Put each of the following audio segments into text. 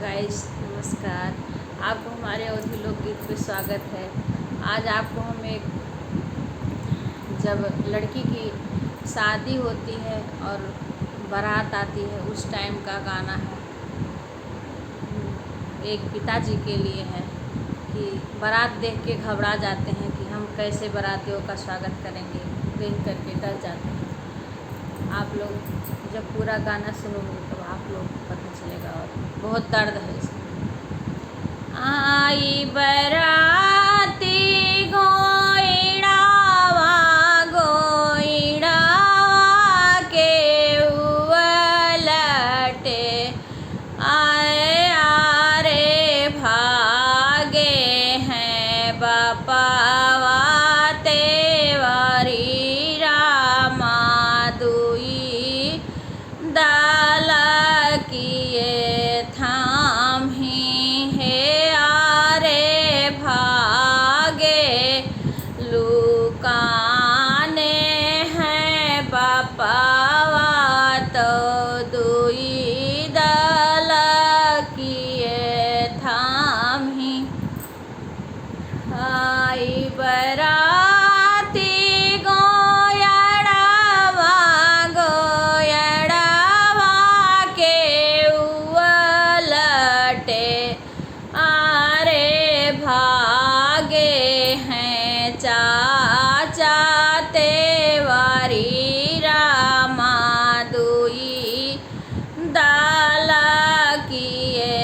Guys, नमस्कार। आपको हमारे अवधी लोकगीत पे स्वागत है। आज आपको हम एक जब लड़की की शादी होती है और बारात आती है उस टाइम का गाना है। एक पिताजी के लिए है कि बारात देख के घबरा जाते हैं कि हम कैसे बारातियों का स्वागत करेंगे, देख करके डर जाते हैं। आप लोग जब पूरा गाना सुनोगे तो आप लोग को पता चलेगा और बहुत दर्द है इसमें। आई बराती गोइड़ावा के उलटे आए आरे भागे हैं बापावा तेवारी रामा दुई दाल किए थाम ही है आरे भागे लुकाने हैं बापावा तो दुई दाल किए थाम ही। आई बराती गोयड़ावा के उलटे आरे भागे हैं चाचा तेवारी रामा दुई दाल किए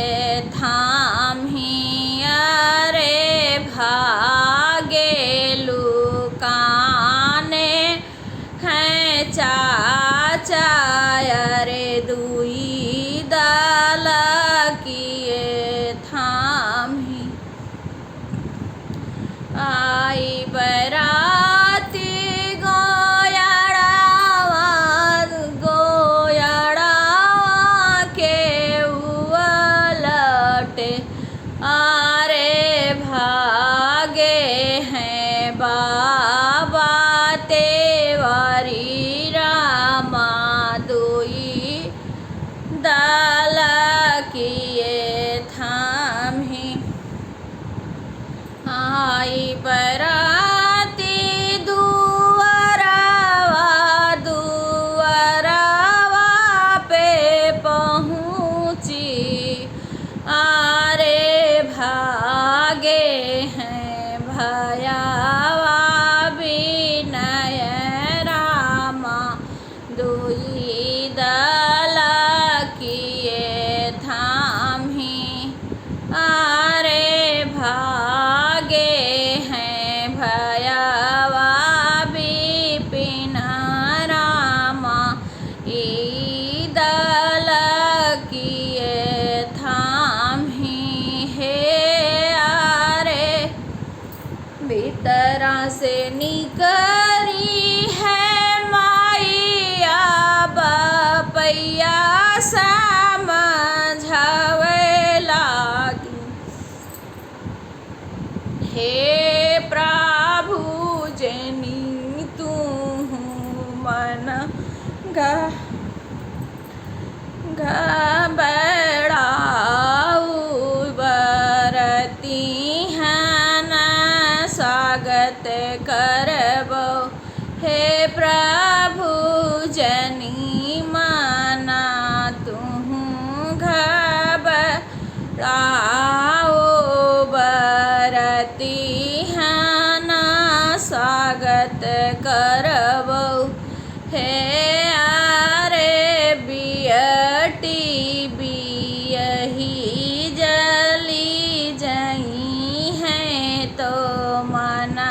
थाम ही अरे भागे लुकाने हैं चाचा अरे दुई दाल किए थाम ही। आई बराती गोयड़ावा के उलटे आरे भागे हैं बाबा तेवारी रामा दुई दाल किए थाम ही। आई बराती दुआरवा पे पहुँची आरे भागे हैं भयावा विनय रामा दुई दाल किए थाम ही आरे भागे हैं भयावा विपिन रामा ई दाल किए थाम ही है आरे भीतरा से निकरी है माइया बपैया समझावे लागी। हे प्रभु जनी तू मन घबराऊ बरती हैं स्वागत करबो। हे प्रभु जनी मना तू घबराओ बरती हैं स्वागत करबो। हे आरे बियटी बियही जली जई हैं तो मना